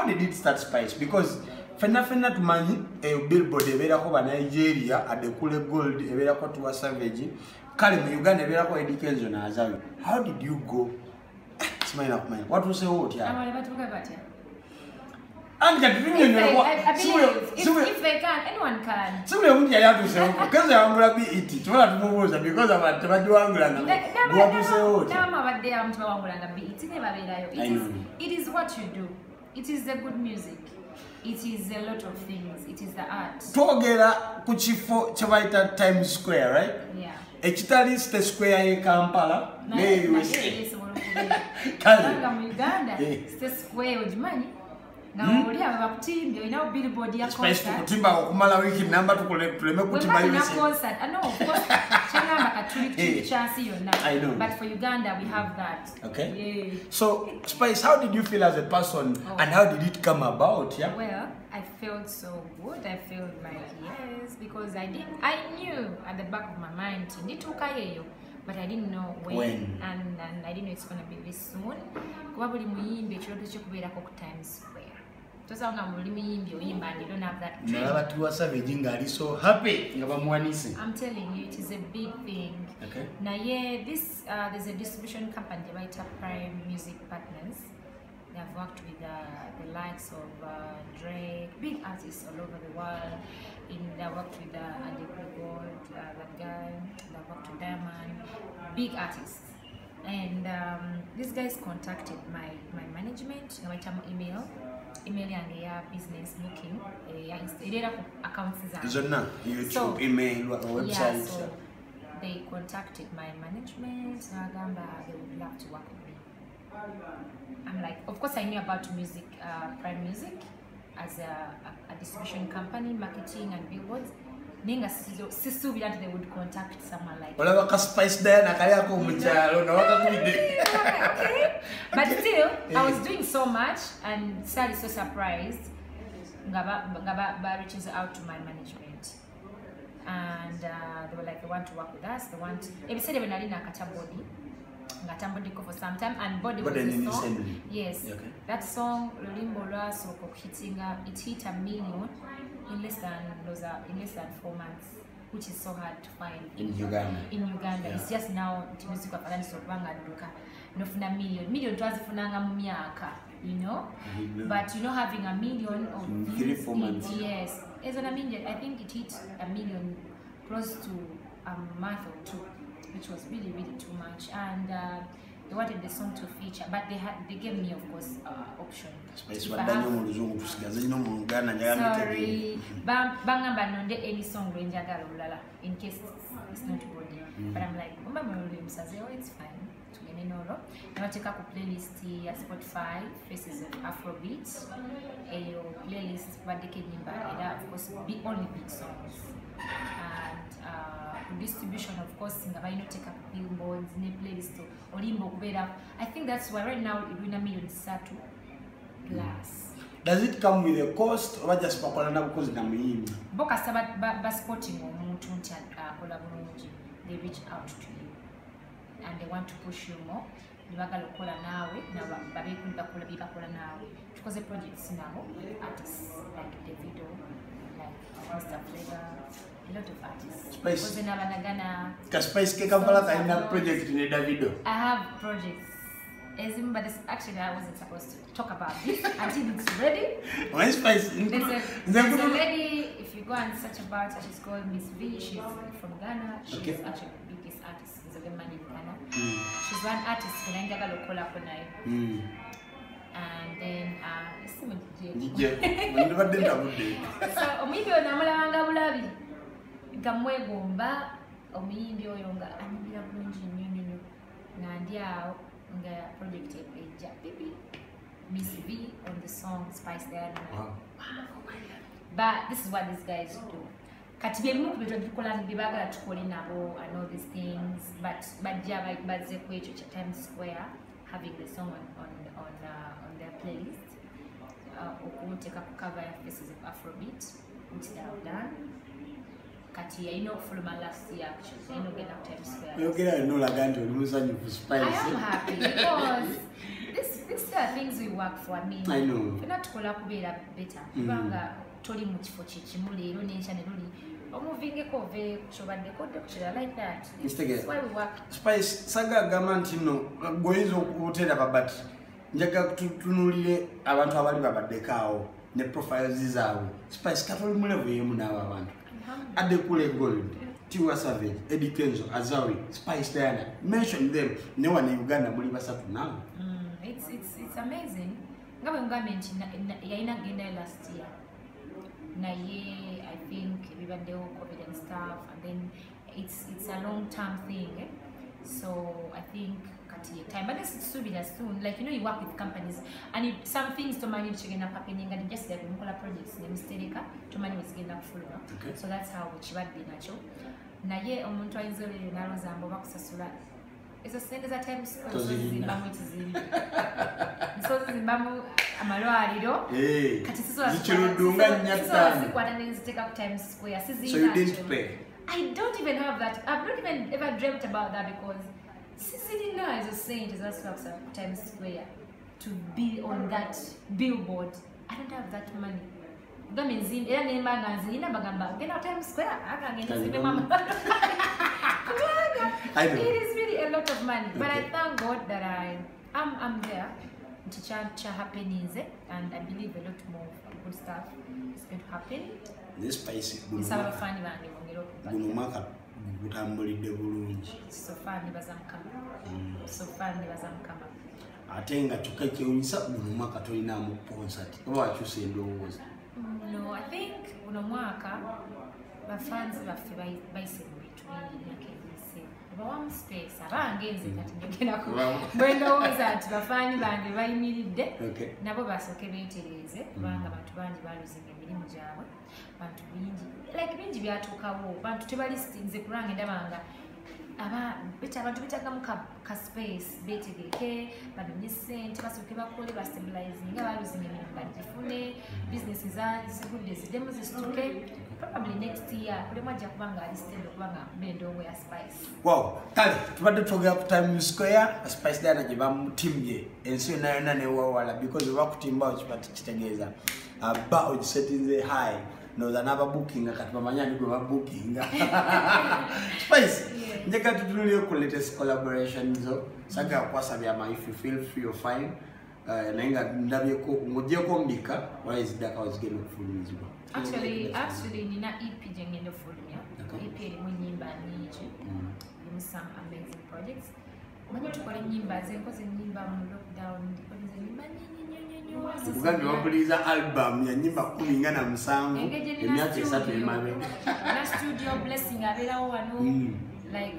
how did it start, Spice? Because fena to money a billboard evera ko Nigeria at the Kule Gold evera ko to Savage. Kale mu Uganda evera ko Edikenzo na Azawi. How did you go? Smile up man. What was the word here? I'm about to talk about it. And get if they can, anyone can. So we won't have to say because I'm going to be eating. So I'm going to because I'm at Tabaduangla. What to say? It is what you do. It is the good music. It is a lot of things. It is the art. Togera kuchifo chabaita Times Square, right? Yeah. Echitali the square in Kampala. Uganda. The square with money. Now we have Bamutimbye, you know, billboard ya concert. Space kutimba okumala wiki namba tuleme kutimba yo concert. I know, of course. I know. But for Uganda, we have that. Okay. Yeah. So, Spice, how did you feel as a person, and how did it come about? Yeah. Well, I felt so good. I felt like yes, because I knew at the back of my mind, but I didn't know when. And I didn't know it's gonna be this soon. Probably Times Square. I'm telling you, it is a big thing. Okay. Now, yeah, there's a distribution company, right? Prime Music Partners. They have worked with the likes of Drake, big artists all over the world. They worked with Andy Gold, that guy. They worked with Diamond, big artists. And these guys contacted my management. I went email and their business booking. Accounts. YouTube, email, website. Yeah, so they contacted my management. They would love to work with me. I'm like, of course, I knew about music, Prime Music, as a distribution company, marketing and billboards. Ninga sisu bila they would contact someone like. Wala waka Spice there na kaya ko mchalo na waka okay. But still, I was doing so much and started so surprised. Ngaba reaches out to my management, and they were like, they want to work with us. They want. They said they were not in a body. Body for some time, and body was the song. Yes, okay. That song Lolimbola so hitting it hit 1 million in less than 4 months, which is so hard to find in Uganda. Yeah. It's just now the music of Uganda so banga duka no funa million twazi funanga mu myaka, you know. But you know, having 1 million of 3-4 months. Yes, as an million, I think it hit 1 million close to a month or two, which was really too much. And they wanted the song to feature, but they gave me, of course, option. Sorry, bangamba nonde any song njagala ulala in case it's not body. But I'm like, oh, it's fine. Now take up a playlist here, Spotify, Faces of Afrobeat, a playlist, but they can of course be only big songs. And distribution, of course, take up billboards, playlist, Olimbo. I think that's why right now it's 1 million Satu plus. Does it come with a cost or just because Boka Sabat sporting or they reach out to you and they want to push you more. Because the projects now with artists like Davido, like Mr. Flavor, a lot of artists. Spice Kampala project in Davido. I have projects. But actually I wasn't supposed to talk about this until it's ready. Why Spice? There's a lady, if you go and search about her, she's called Miss V. She's from Ghana. She's actually the biggest artist in Ghana. She's one artist in Lokola. And then so maybe onamulanga bulabi gamwegomba omuyimbi oyo nga anyumira bulungi nnyo nga ndi awo nga project ejja bibi Miss V on the song Spice there. Wow. But this is what these guys do. Kati byebimu ku bintu bikola bibagala tukole nabo and all these things, but bajja bazze ku ekyo kya Times Square having the song on their playlist. Take up cover Faces of Afrobeat, which they have done. Kati, I know from my last year actually, I know get up Times Square. You get no Laganto, Spice. I am happy because this these are things we work for. I mean, I know. We're not to better. Banga told much for Chichimuli, no nation, moving a cove, like that. That's why we work. Spice Saga Gamantino, going to hotel but Jaga to abantu abali babadekao ne profiles zizaawe Spice katoli mulevu yemu n'abantu Adekule Gold Tiwa Savage Eddie Kenzo Azawi Spice Diana mention them ne one in Uganda muli basatu now. It's amazing. Ngabe ngamenthi yayina genda last year na ye I think even the COVID and stuff, and then it's a long term thing, eh? So I think time, but this is soon. Like you work with companies, and some things to manage to get up happening, and just like projects, the mistake to manage get up full. So that's how which would be natural. Na ye omuntu ayinzole nalozambo bakusasula. Eso sende za time so zimbamu tizimbi. So zimbamu amalwaliro. Kati sizo zichirudunga nyata. So sikwata take up time square. So you didn't pay. I don't even have that. I've not even ever dreamt about that because Sicily now is a saint is also Times Square to be on that billboard. I don't have that money. That means in Times Square. It is really a lot of money. But I thank God that I'm there to cha happenings, and I believe a lot more good stuff is going to happen. This spicy it's our funny man. Gutambulidde bulungi. So far bazamukama. Ate nga tukakyewunyisa buli mwaka tolinamu concert. Oba wakyusa endowooza? No, I think buno mwaka bafans baffe bayise mu bintu bingi emyaka ebiyise. Bawamu space abangenze kati njogerako. Bwendowooza nti bafaani bange bayimiridde nabo basooke beetereeze kubanga abantu bangi baluzinga emirimu gyabwe. Bantu bingi byatuukawo bantu tebalistinze kulanga ndabanga abantu betagamu ka space betegeke banonye ssente basooke bakole bastabilizinga baluzinga emirimu bagifune bizinesi zigudde ziddemu zisituke probably next year kulemu ajja kubanga ali stable kubanga bendongo ya Spice. Wow, kale tubadde twogera ku Times Square Spice Diana gye bamutimbye ensi yonna yonna newawala because bakutimbawo kibati kitegeeza ba ogisetinze high noza naba booking kati bamanyani gwe booking Spice njeka tutunulire ku latest collaboration zo saga kwasabya ama if you feel free or fine nainga ndabyeko ngojeko mbika why is that was getting kufulumizibwa actually nina EP jengendo fulumya EP elimu nyimba nyingi some amazing projects mwenye tukole nyimba zenkoze nyimba mu lockdown ndikoze nyimba nyinyi Uganda wapuliza album ya nyimba 17 emyaka 3 emabe na studio blessing aberawo wano like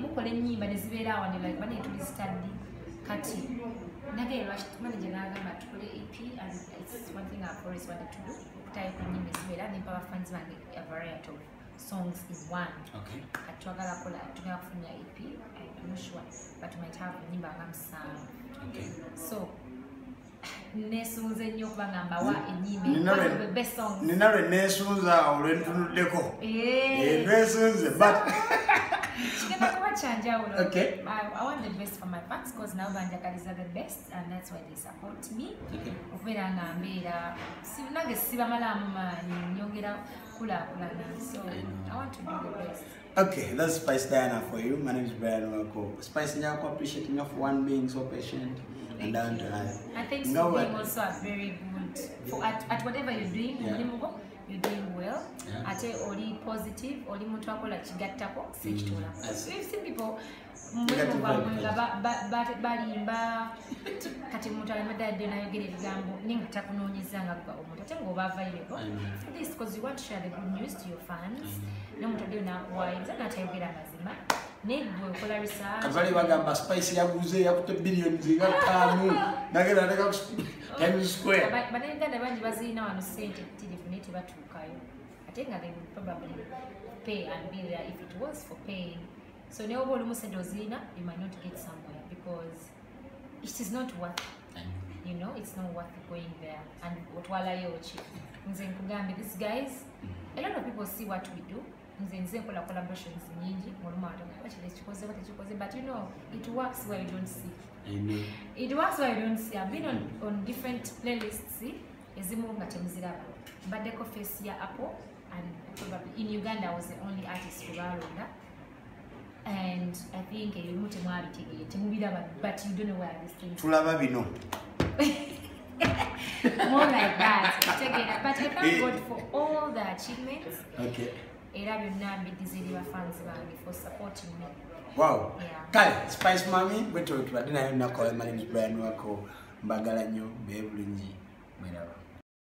mukole nyimba nezibera wano like bane tuli study kati nage rush manager nagamba tukole EP and it's one thing I've always wanted to do type nyimba zibera ni power fans bange a variety of songs is one. Okay. Atwagala kola tunafunya EP I'm not sure but we might have nyimba ngamusana. Okay. So nesunze nnyo kubangamba wa enyimbe one of the best songs. Ninawe nesunza olwentunuddeko. Nesunze but okay. I want the best for my fans because now Banjakali's are the best and that's why they support me. Okay. So I want to do the best. Okay, that's Spice Diana for you. My name is Brian Wako. Spice Nyako, appreciating you for one being so patient and down to earth. And thanks for being also a very good for at whatever you're doing. Yeah. You're doing well. Yeah. Ate oli positive, oli muntu akola kigattako sekitola. So you've seen people balimba kati muntu alimedde nayogera ebigambo ninga takunoonyeza nga gwa omuntu ate ng'oba available for this because you want to share the good news to your fans. N'omuntu adde nakuwayinza n'atayogera mazima. Negwe okola research. Kabali bagamba Spice yaguze yakute billions nga 5 nagera ndeka Times Square. Banayuganda bangi bazirina wano ssente tirifu naye tebatuukayo. Ate nga they would probably pay and be there if it was for paying. So ne oba olimu ssente ozirina you might not get somewhere because it is not worth it. You know, it's not worth going there and otwalayo ki. Nze nkugambye these guys, a lot of people see what we do. Nze nkola collaborations nyingi muluma atakachile chikoze but you know it works where you don't see. It was why I don't see. I've been on different playlists. Ezimu nga temuziraba. Mbadde ko face ya Apple, and probably in Uganda I was the only artist who balonda. And I think ebimu temwabitegere temubiraba, but you don't know where this thing. Tulaba bino. More like that. But I thank God for all the achievements. Okay. Era byonna mbidizirira fans bange for supporting me. Wow. Yeah. Kale, Spice Mami, bwe tubadde nayo nakola management plan wako mbagala nnyo bebulungi. Mwera.